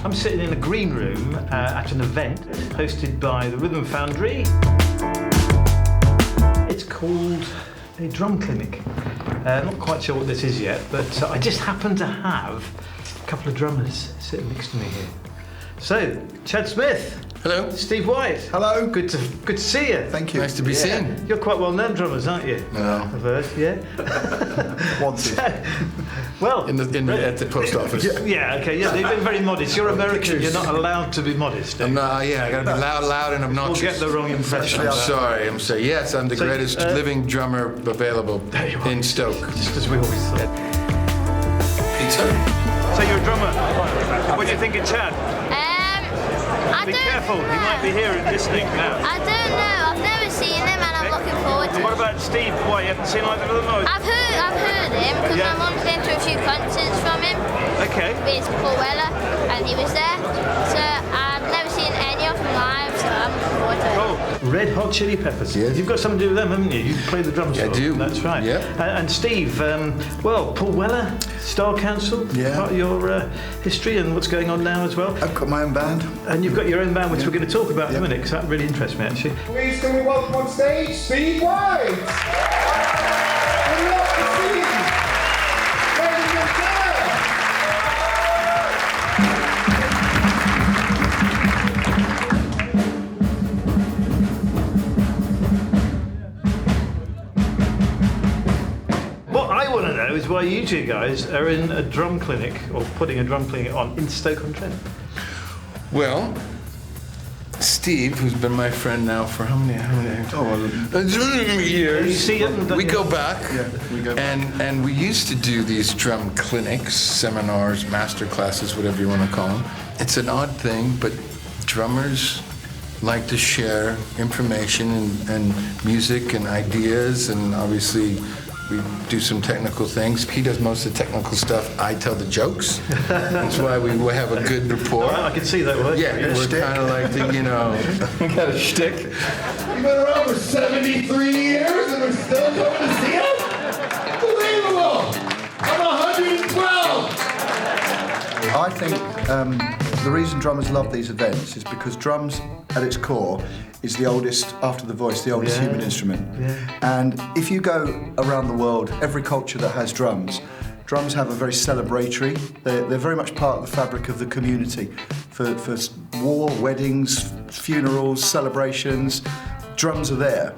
I'm sitting in a green room at an event hosted by the Rhythm Foundry. It's called a drum clinic. Not quite sure what this is yet, but I just happen to have a couple of drummers sitting next to me here. So, Chad Smith. Hello. Steve White. Hello. Good to see you. Thank you. Nice to be seen. You're quite well-known drummers, aren't you? No. I've heard, yeah. Wanted. Well, At the post office. yeah, okay, yeah. They've been very modest. You're American. You're not allowed to be modest. I'm not. Yeah, I gotta be loud and We'll obnoxious. get the wrong impression. I'm sorry. Yes, I'm the greatest living drummer available in Stoke. Just because we always thought. Pizza. So you're a drummer. What do you think of Chad? I Be don't careful. know. He might be here and listening now. I don't know. I've never seen him, and I'm looking forward to And what it. about Steve? Why, you haven't seen either of them? Or? I've heard him because Yeah. my mum's been to a few concerts from him. Okay. With Paul Weller, and he was there. So I've never seen any of them live, so I'm looking forward to it. Oh, Red Hot Chili Peppers. Yes. You've got something to do with them, haven't you? You play the drums. Yeah, I do. That's right. Yeah. And Steve, well, Paul Weller, Star Council, Yeah. part of your history and what's going on now as well. I've got my own band. And you've got your own band, which we're going to talk about in a minute, because that really interests me, actually. Please can we welcome on stage Steve White. We love to see you. Ladies and gentlemen. What I want to know is why you two guys are in a drum clinic, or putting a drum clinic on, in Stoke-on-Trent. Well, Steve, who's been my friend now for how many years? You see it? We go back. Yeah, we go back. And we used to do these drum clinics, seminars, master classes, whatever you want to call them. It's an odd thing, but drummers like to share information and music and ideas, and obviously we do some technical things. He does most of the technical stuff. I tell the jokes. That's why we have a good rapport. I can see that work. Yeah, we're kind of like the, we got a shtick. You've been around for 73 years and we're still coming to see us? Unbelievable! I'm 112! I think the reason drummers love these events is because drums, at its core, is the oldest, after the voice, the oldest human instrument. Yeah. And if you go around the world, every culture that has drums have a very celebratory, they're very much part of the fabric of the community. For war, weddings, funerals, celebrations, drums are there.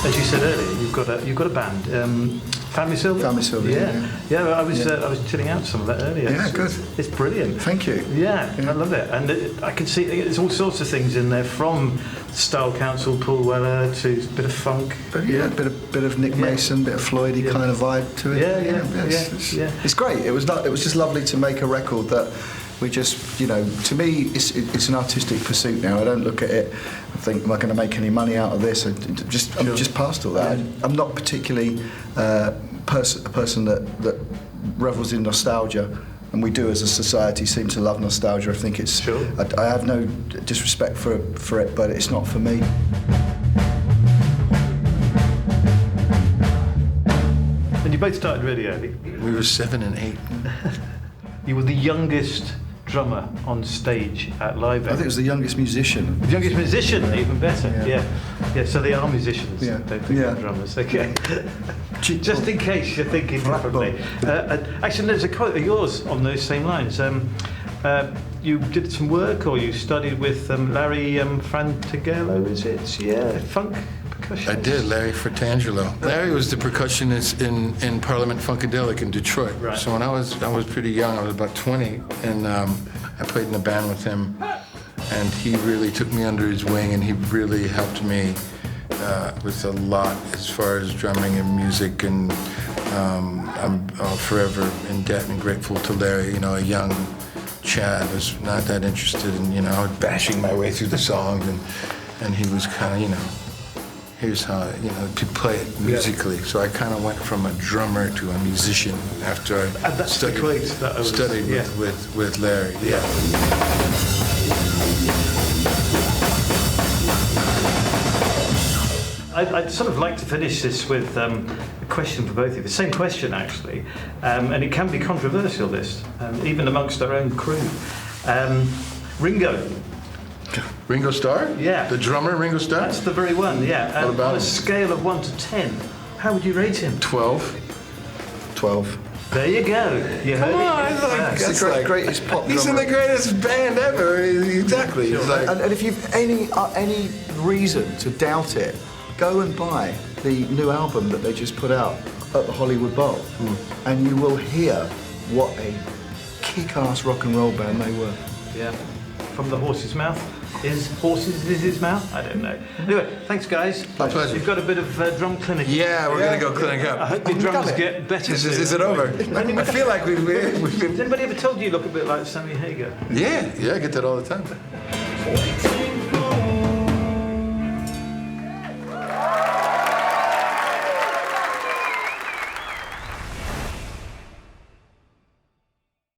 As you said earlier, you've got a band, Family Silver. Family Silver, yeah. I was chilling out some of that earlier. Yeah, good. It's brilliant. Thank you. Yeah, I love it, and I can see there's all sorts of things in there, from Style Council, Paul Weller, to a bit of funk. But yeah, bit of Nick Mason, bit of Floydy kind of vibe to it. Yeah. It's great. It was just lovely to make a record that we just, to me, it's an artistic pursuit now. I don't look at it and think, am I going to make any money out of this? I'm just past all that. I'm not particularly a person that revels in nostalgia, and we do as a society seem to love nostalgia. I think it's. Sure. I have no disrespect for it, but it's not for me. And you both started really early. We were 7 and 8. You were the youngest drummer on stage at Live Aid. I think it was the youngest musician. The youngest musician, even better. Yeah. So they are musicians. Yeah. Don't think they're drummers. Okay. Just in case you're thinking differently. Actually, there's a quote of yours on those same lines. You did some work, or you studied with Larry Frantigello, is it? Yeah, funk percussion. I did, Larry Fratangelo. Larry was the percussionist in Parliament Funkadelic in Detroit. Right. So when I was pretty young, I was about 20, and I played in a band with him, and he really took me under his wing, and he really helped me with a lot as far as drumming and music, and I'm forever in debt and grateful to Larry. A young Chad was not that interested in, bashing my way through the songs, and he was kind of, here's how, to play it musically. Yeah. So I kind of went from a drummer to a musician after I studied with Larry. Yeah. I'd sort of like to finish this with a question for both of you. The same question, actually, and it can be controversial, this, even amongst our own crew. Ringo Starr? Yeah. The drummer, Ringo Starr? That's the very one, yeah. What about on a him? scale of 1 to 10, how would you rate him? 12. 12. There you go. You heard Come on, it. it's like, Yeah. that's the like- greatest pop He's in drummer. the greatest band ever. Exactly. It's like, And if you've any reason to doubt it, go and buy the new album that they just put out at the Hollywood Bowl, and you will hear what a kick-ass rock and roll band they were. Yeah. From the horse's mouth. Is his mouth? I don't know. Anyway, thanks guys. My pleasure. You've got a bit of drum clinic. yeah, we're gonna go clinic I up. hope your drums get better. Is soon. it over? I feel like we've Has been. anybody ever told you you look a bit like Sammy Hagar? Yeah, I get that all the time.